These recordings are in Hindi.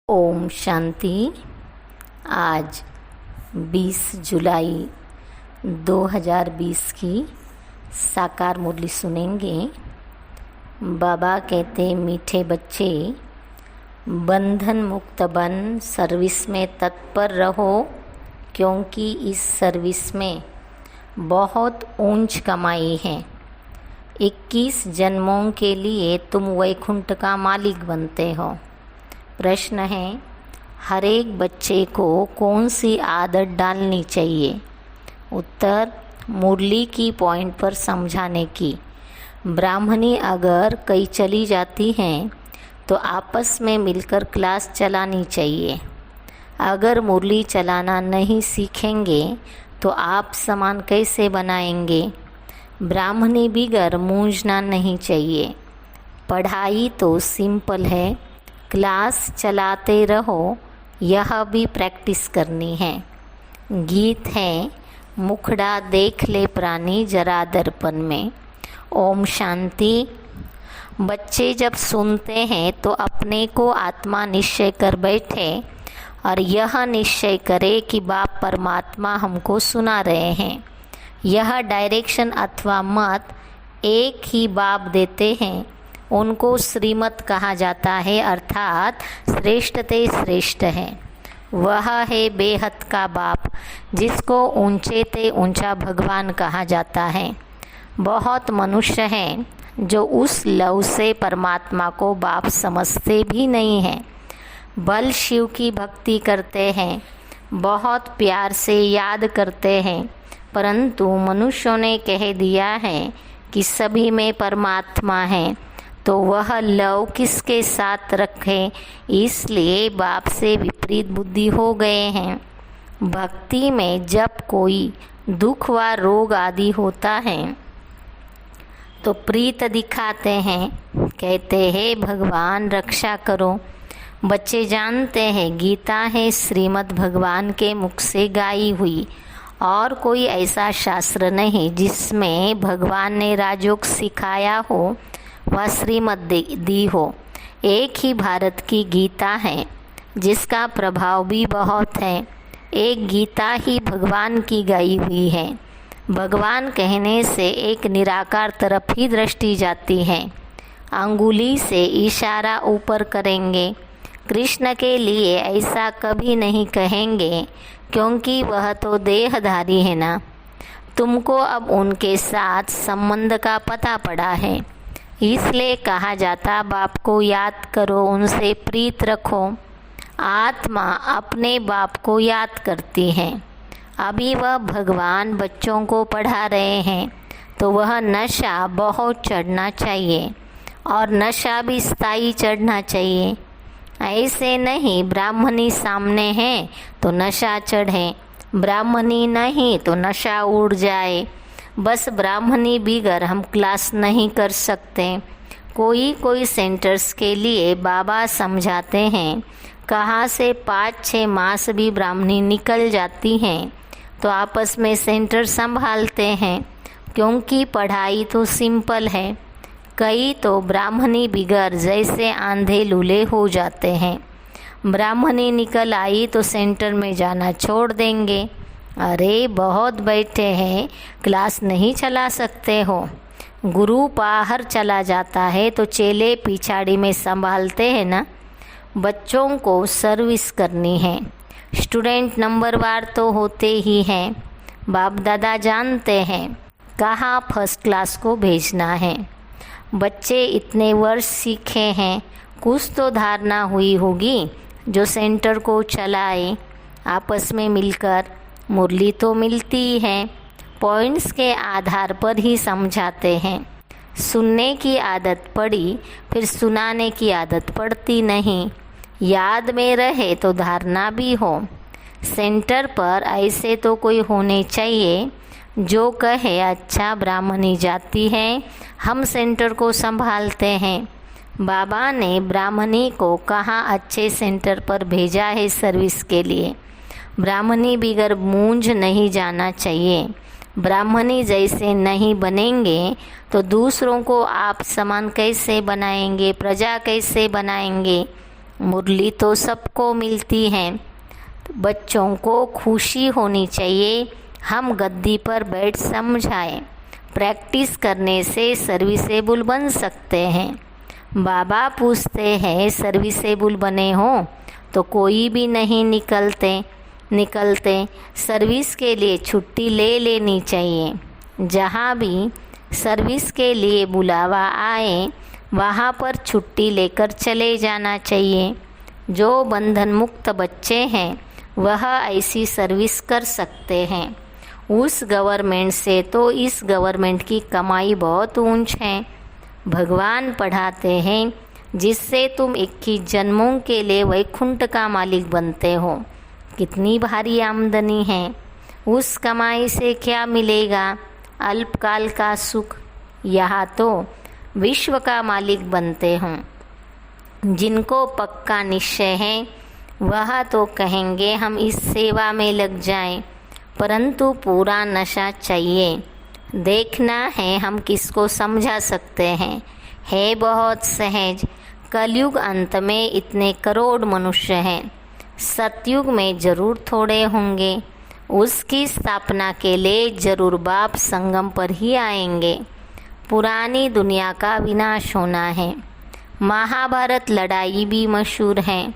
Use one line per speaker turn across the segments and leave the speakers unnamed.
ओम शांति। आज 20 जुलाई 2020 की साकार मुरली सुनेंगे। बाबा कहते, मीठे बच्चे बंधन मुक्त बन सर्विस में तत्पर रहो, क्योंकि इस सर्विस में बहुत ऊंच कमाई है। 21 जन्मों के लिए तुम वैकुंठ का मालिक बनते हो। प्रश्न है, हर एक बच्चे को कौन सी आदत डालनी चाहिए? उत्तर, मुरली की पॉइंट पर समझाने की। ब्राह्मणी अगर कहीं चली जाती हैं तो आपस में मिलकर क्लास चलानी चाहिए। अगर मुरली चलाना नहीं सीखेंगे तो आप सामान कैसे बनाएंगे? ब्राह्मणी बिगर मूंझना नहीं चाहिए। पढ़ाई तो सिंपल है, क्लास चलाते रहो, यह भी प्रैक्टिस करनी है। गीत है, मुखड़ा देख ले प्राणी जरा दर्पण में। ओम शांति। बच्चे जब सुनते हैं तो अपने को आत्मा निश्चय कर बैठे और यह निश्चय करे कि बाप परमात्मा हमको सुना रहे हैं। यह डायरेक्शन अथवा मत एक ही बाप देते हैं। उनको श्रीमत कहा जाता है, अर्थात श्रेष्ठ ते श्रेष्ठ है। वह है बेहद का बाप, जिसको ऊंचे ते ऊंचा भगवान कहा जाता है। बहुत मनुष्य हैं जो उस लव से परमात्मा को बाप समझते भी नहीं हैं। बल शिव की भक्ति करते हैं, बहुत प्यार से याद करते हैं, परंतु मनुष्यों ने कह दिया है कि सभी में परमात्मा है, तो वह लव किसके साथ रखे, इसलिए बाप से विपरीत बुद्धि हो गए हैं। भक्ति में जब कोई दुख व रोग आदि होता है तो प्रीत दिखाते हैं, कहते हैं भगवान रक्षा करो। बच्चे जानते हैं गीता है श्रीमद् भगवान के मुख से गाई हुई, और कोई ऐसा शास्त्र नहीं जिसमें भगवान ने राजयोग सिखाया हो वह श्रीमत दी हो। एक ही भारत की गीता है जिसका प्रभाव भी बहुत है। एक गीता ही भगवान की गाई हुई है। भगवान कहने से एक निराकार तरफ ही दृष्टि जाती है। अंगुली से इशारा ऊपर करेंगे। कृष्ण के लिए ऐसा कभी नहीं कहेंगे, क्योंकि वह तो देहधारी है ना। तुमको अब उनके साथ संबंध का पता पड़ा है, इसलिए कहा जाता बाप को याद करो, उनसे प्रीत रखो। आत्मा अपने बाप को याद करती है। अभी वह भगवान बच्चों को पढ़ा रहे हैं, तो वह नशा बहुत चढ़ना चाहिए, और नशा भी स्थायी चढ़ना चाहिए। ऐसे नहीं ब्राह्मणी सामने है तो नशा चढ़े, ब्राह्मणी नहीं तो नशा उड़ जाए। बस ब्राह्मणी बिगर हम क्लास नहीं कर सकते। कोई सेंटर्स के लिए बाबा समझाते हैं, कहाँ से 5-6 मास भी ब्राह्मणी निकल जाती हैं तो आपस में सेंटर संभालते हैं, क्योंकि पढ़ाई तो सिंपल है। कई तो ब्राह्मणी बिगर जैसे आंधे लूले हो जाते हैं। ब्राह्मणी निकल आई तो सेंटर में जाना छोड़ देंगे। अरे बहुत बैठे हैं, क्लास नहीं चला सकते हो। गुरु बाहर चला जाता है तो चेले पिछाड़ी में संभालते हैं ना। बच्चों को सर्विस करनी है। स्टूडेंट नंबरवार तो होते ही हैं। बाप दादा जानते हैं कहाँ फर्स्ट क्लास को भेजना है। बच्चे इतने वर्ष सीखे हैं, कुछ तो धारणा हुई होगी जो सेंटर को चलाए। आपस में मिलकर मुरली तो मिलती है, पॉइंट्स के आधार पर ही समझाते हैं। सुनने की आदत पड़ी, फिर सुनाने की आदत पड़ती नहीं। याद में रहे तो धारणा भी हो। सेंटर पर ऐसे तो कोई होने चाहिए जो कहे, अच्छा ब्राह्मणी जाती है, हम सेंटर को संभालते हैं। बाबा ने ब्राह्मणी को कहाँ अच्छे सेंटर पर भेजा है सर्विस के लिए। ब्राह्मणी बिगर मूंझ नहीं जाना चाहिए। ब्राह्मणी जैसे नहीं बनेंगे तो दूसरों को आप समान कैसे बनाएंगे, प्रजा कैसे बनाएंगे? मुरली तो सबको मिलती है। बच्चों को खुशी होनी चाहिए। हम गद्दी पर बैठ समझाएं। प्रैक्टिस करने से सर्विसेबल बन सकते हैं। बाबा पूछते हैं, सर्विसेबल बने हो तो कोई भी नहीं निकलते। सर्विस के लिए छुट्टी ले लेनी चाहिए। जहाँ भी सर्विस के लिए बुलावा आए वहाँ पर छुट्टी लेकर चले जाना चाहिए। जो बंधन मुक्त बच्चे हैं वह ऐसी सर्विस कर सकते हैं। उस गवर्नमेंट से तो इस गवर्नमेंट की कमाई बहुत ऊंच है। भगवान पढ़ाते हैं, जिससे तुम 21 जन्मों के लिए वैकुंठ का मालिक बनते हो। कितनी भारी आमदनी है। उस कमाई से क्या मिलेगा? अल्पकाल का सुख। यहाँ तो विश्व का मालिक बनते हो। जिनको पक्का निश्चय है वह तो कहेंगे हम इस सेवा में लग जाएं, परंतु पूरा नशा चाहिए। देखना है हम किसको समझा सकते हैं। है बहुत सहज। कलयुग अंत में इतने करोड़ मनुष्य हैं। सतयुग में जरूर थोड़े होंगे। उसकी स्थापना के लिए जरूर बाप संगम पर ही आएंगे। पुरानी दुनिया का विनाश होना है। महाभारत लड़ाई भी मशहूर है।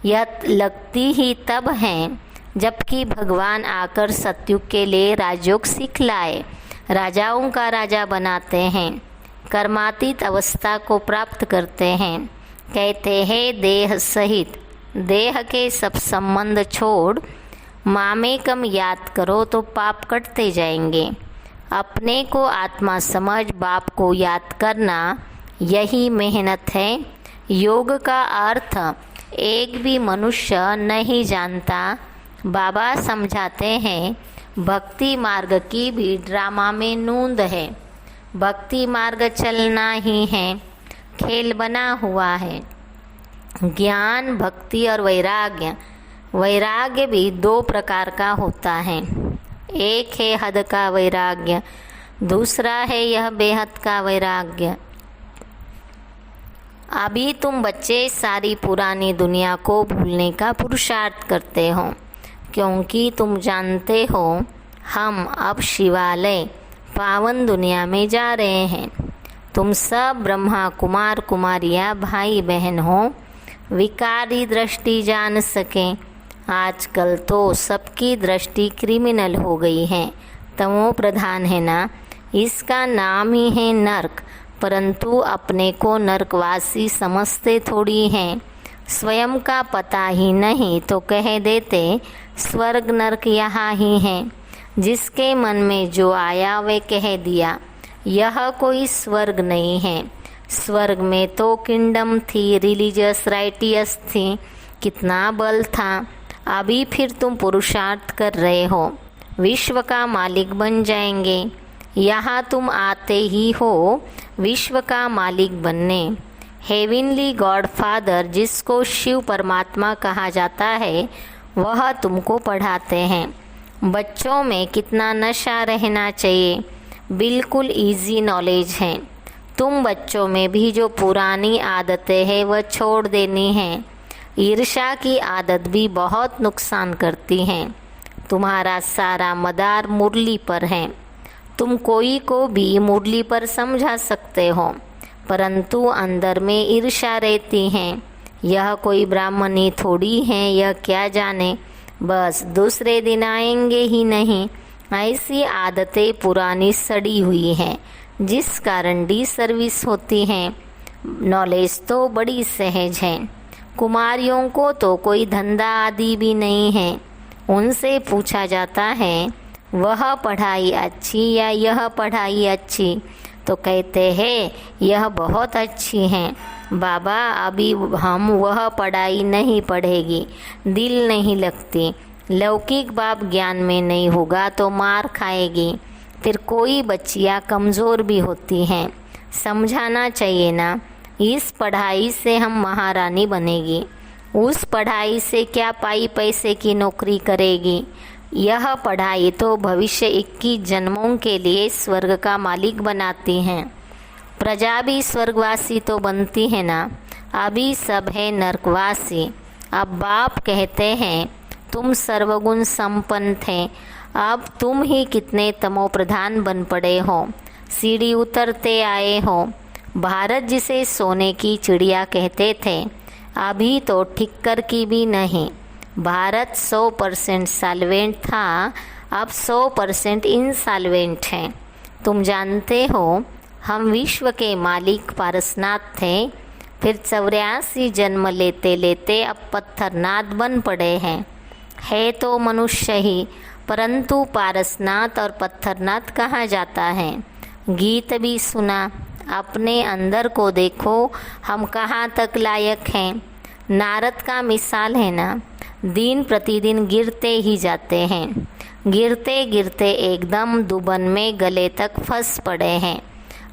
यह लगती ही तब है जबकि भगवान आकर सतयुग के लिए राजयोग सिखलाए। राजाओं का राजा बनाते हैं। कर्मातीत अवस्था को प्राप्त करते हैं। कहते हैं देह सहित देह के सब संबंध छोड़ मामेकम याद करो तो पाप कटते जाएंगे। अपने को आत्मा समझ बाप को याद करना यही मेहनत है। योग का अर्थ एक भी मनुष्य नहीं जानता। बाबा समझाते हैं भक्ति मार्ग की भी ड्रामा में नूंद है। भक्ति मार्ग चलना ही है, खेल बना हुआ है। ज्ञान, भक्ति और वैराग्य। वैराग्य भी 2 प्रकार का होता है। एक है हद का वैराग्य, दूसरा है यह बेहद का वैराग्य। अभी तुम बच्चे सारी पुरानी दुनिया को भूलने का पुरुषार्थ करते हो, क्योंकि तुम जानते हो हम अब शिवालय पावन दुनिया में जा रहे हैं। तुम सब ब्रह्मा कुमार कुमारियाँ भाई बहन हो। विकारी दृष्टि जान सकें। आजकल तो सबकी दृष्टि क्रिमिनल हो गई है, तमो प्रधान है ना। इसका नाम ही है नरक, परंतु अपने को नरकवासी समझते थोड़ी हैं। स्वयं का पता ही नहीं तो कह देते स्वर्ग नरक यहाँ ही है। जिसके मन में जो आया वे कह दिया। यह कोई स्वर्ग नहीं है। स्वर्ग में तो किंगडम थी, रिलीजियस राइटियस थी, कितना बल था। अभी फिर तुम पुरुषार्थ कर रहे हो, विश्व का मालिक बन जाएंगे। यहाँ तुम आते ही हो विश्व का मालिक बनने। हेवनली गॉड फादर, जिसको शिव परमात्मा कहा जाता है, वह तुमको पढ़ाते हैं। बच्चों में कितना नशा रहना चाहिए। बिल्कुल इजी नॉलेज है। तुम बच्चों में भी जो पुरानी आदतें हैं वह छोड़ देनी है। ईर्ष्या की आदत भी बहुत नुकसान करती है। तुम्हारा सारा मदार मुरली पर है। तुम कोई को भी मुरली पर समझा सकते हो, परंतु अंदर में ईर्ष्या रहती है। यह कोई ब्राह्मणी थोड़ी है, यह क्या जाने, बस दूसरे दिन आएंगे ही नहीं। ऐसी आदतें पुरानी सड़ी हुई हैं, जिस कारण डिसर्विस होती हैं। नॉलेज तो बड़ी सहज है। कुमारियों को तो कोई धंधा आदि भी नहीं है। उनसे पूछा जाता है वह पढ़ाई अच्छी या यह पढ़ाई अच्छी, तो कहते हैं यह बहुत अच्छी है बाबा, अभी हम वह पढ़ाई नहीं पढ़ेगी, दिल नहीं लगती। लौकिक बाप ज्ञान में नहीं होगा तो मार खाएगी। फिर कोई बच्चियाँ कमज़ोर भी होती हैं। समझाना चाहिए ना, इस पढ़ाई से हम महारानी बनेगी, उस पढ़ाई से क्या पाई पैसे की नौकरी करेगी। यह पढ़ाई तो भविष्य 21 जन्मों के लिए स्वर्ग का मालिक बनाती हैं। प्रजा भी स्वर्गवासी तो बनती है ना। अभी सब है नरकवासी। अब बाप कहते हैं तुम सर्वगुण संपन्न थे, अब तुम ही कितने तमो प्रधान बन पड़े हो, सीढ़ी उतरते आए हो। भारत जिसे सोने की चिड़िया कहते थे, अभी तो ठिक्कर की भी नहीं। भारत 100% सॉल्वेंट था, अब 100% इनसॉल्वेंट है। तुम जानते हो हम विश्व के मालिक पारसनाथ थे, फिर 84 जन्म लेते लेते अब पत्थरनाथ बन पड़े हैं। है तो मनुष्य ही, परंतु पारसनाथ और पत्थरनाथ कहाँ जाता है। गीत भी सुना, अपने अंदर को देखो हम कहाँ तक लायक हैं। नारद का मिसाल है ना, दिन प्रतिदिन गिरते ही जाते हैं, गिरते गिरते एकदम दुबन में गले तक फंस पड़े हैं।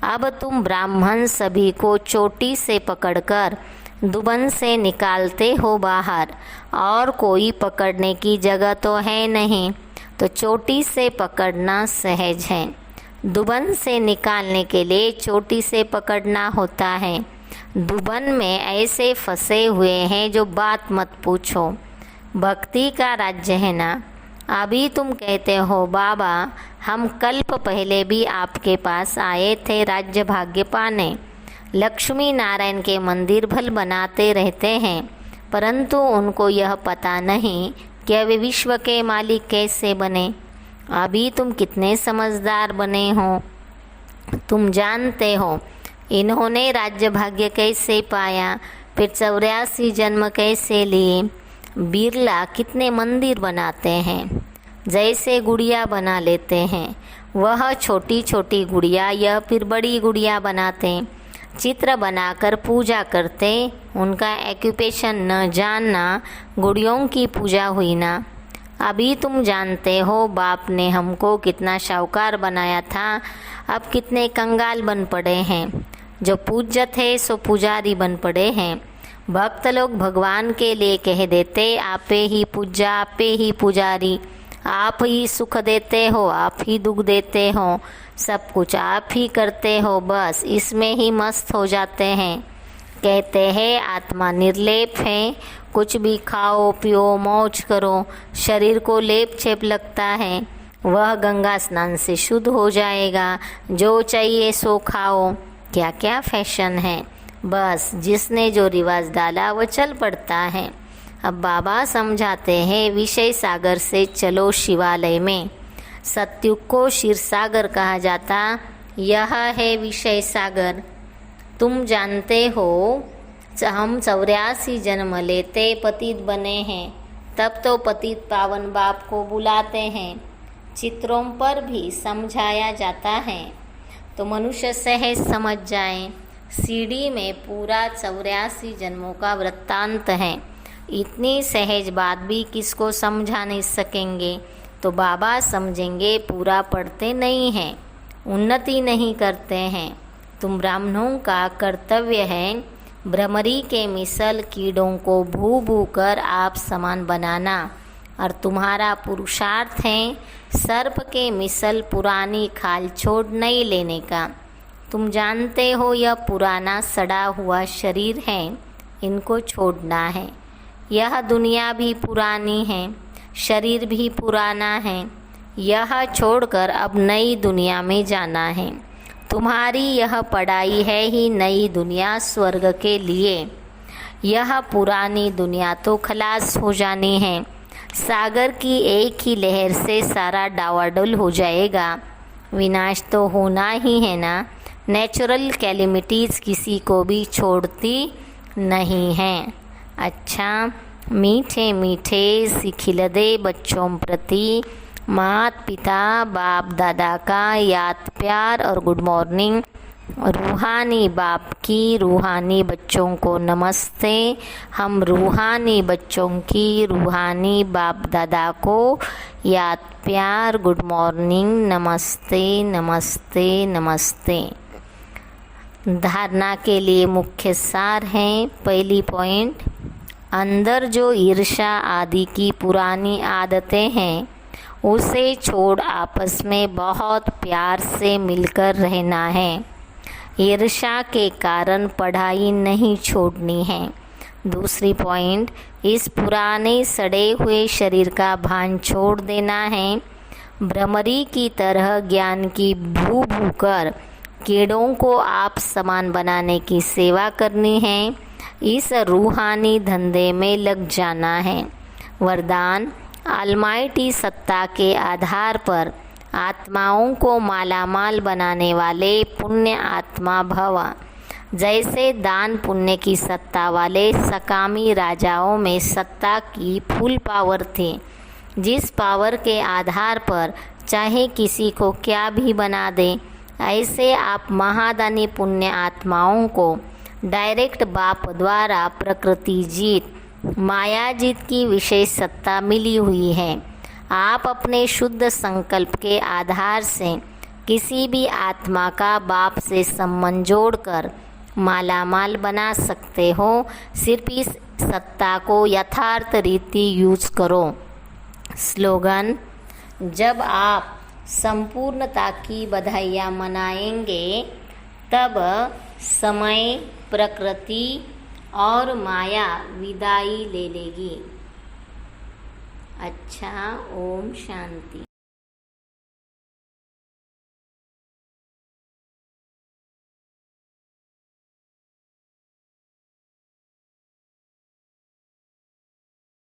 अब तुम ब्राह्मण सभी को चोटी से पकड़कर दुबन से निकालते हो बाहर, और कोई पकड़ने की जगह तो है नहीं, तो चोटी से पकड़ना सहज है। दुबन से निकालने के लिए चोटी से पकड़ना होता है। दुबन में ऐसे फंसे हुए हैं जो बात मत पूछो। भक्ति का राज्य है ना। अभी तुम कहते हो बाबा हम कल्प पहले भी आपके पास आए थे राज्य भाग्य पाने। लक्ष्मी नारायण के मंदिर भल बनाते रहते हैं, परंतु उनको यह पता नहीं कि वे विश्व के मालिक कैसे बने। अभी तुम कितने समझदार बने हो। तुम जानते हो इन्होंने राज्य भाग्य कैसे पाया, फिर 84 जन्म कैसे लिए। बिरला कितने मंदिर बनाते हैं, जैसे गुड़िया बना लेते हैं, वह छोटी छोटी गुड़िया या फिर बड़ी गुड़िया बनाते, चित्र बनाकर पूजा करते। उनका एक्यूपेशन न जानना, गुड़ियों की पूजा हुई ना। अभी तुम जानते हो बाप ने हमको कितना शाहूकार बनाया था, अब कितने कंगाल बन पड़े हैं। जो पूज्य थे सो पुजारी बन पड़े हैं। भक्त लोग भगवान के लिए कह देते आपे ही पूज्य आपे ही पुजारी, आप ही सुख देते हो आप ही दुख देते हो, सब कुछ आप ही करते हो, बस इसमें ही मस्त हो जाते हैं। कहते हैं आत्मा निर्लेप है, कुछ भी खाओ पियो मौज करो, शरीर को लेप छेप लगता है, वह गंगा स्नान से शुद्ध हो जाएगा। जो चाहिए सो खाओ, क्या क्या फैशन है, बस जिसने जो रिवाज डाला वो चल पड़ता है। अब बाबा समझाते हैं विषय सागर से चलो शिवालय में। सतयुग को क्षीर सागर कहा जाता, यह है विषय सागर। तुम जानते हो हम 84 जन्म लेते पतित बने हैं, तब तो पतित पावन बाप को बुलाते हैं। चित्रों पर भी समझाया जाता है तो मनुष्य सहज समझ जाए। सीढ़ी में पूरा 84 जन्मों का वृत्तांत है। इतनी सहज बात भी किसको समझा नहीं सकेंगे, तो बाबा समझेंगे पूरा पढ़ते नहीं हैं, उन्नति नहीं करते हैं। तुम ब्राह्मणों का कर्तव्य है भ्रमरी के मिसल कीड़ों को भू भू कर आप समान बनाना, और तुम्हारा पुरुषार्थ है सर्प के मिसल पुरानी खाल छोड़ नहीं लेने का। तुम जानते हो यह पुराना सड़ा हुआ शरीर है, इनको छोड़ना है। यह दुनिया भी पुरानी है, शरीर भी पुराना है, यह छोड़कर अब नई दुनिया में जाना है। तुम्हारी यह पढ़ाई है ही नई दुनिया स्वर्ग के लिए। यह पुरानी दुनिया तो खलास हो जानी है। सागर की एक ही लहर से सारा डावाडोल हो जाएगा। विनाश तो होना ही है ना। नेचुरल कैलेमिटीज़ किसी को भी छोड़ती नहीं हैं। अच्छा, मीठे मीठे सिखिलदे बच्चों प्रति माता पिता बाप दादा का याद प्यार और गुड मॉर्निंग। रूहानी बाप की रूहानी बच्चों को नमस्ते। हम रूहानी बच्चों की रूहानी बाप दादा को याद प्यार गुड मॉर्निंग नमस्ते नमस्ते नमस्ते। धारणा के लिए मुख्य सार हैं। पहली पॉइंट, अंदर जो ईर्ष्या आदि की पुरानी आदतें हैं उसे छोड़ आपस में बहुत प्यार से मिलकर रहना है। ईर्ष्या के कारण पढ़ाई नहीं छोड़नी है। दूसरी पॉइंट, इस पुराने सड़े हुए शरीर का भान छोड़ देना है। भ्रमरी की तरह ज्ञान की भू भू कर कीड़ों को आप समान बनाने की सेवा करनी है। इस रूहानी धंधे में लग जाना है। वरदान, ऑलमाइटी सत्ता के आधार पर आत्माओं को मालामाल बनाने वाले पुण्य आत्मा भव। जैसे दान पुण्य की सत्ता वाले सकामी राजाओं में सत्ता की फुल पावर थी, जिस पावर के आधार पर चाहे किसी को क्या भी बना दें, ऐसे आप महादानी पुण्य आत्माओं को डायरेक्ट बाप द्वारा प्रकृति जीत, माया जीत की विशेष सत्ता मिली हुई है। आप अपने शुद्ध संकल्प के आधार से किसी भी आत्मा का बाप से संबंध जोड़कर मालामाल बना सकते हो। सिर्फ इस सत्ता को यथार्थ रीति यूज करो। स्लोगन, जब आप संपूर्णता की बधाइयाँ मनाएंगे तब समय, प्रकृति और माया विदाई ले लेगी। अच्छा, ओम शांति।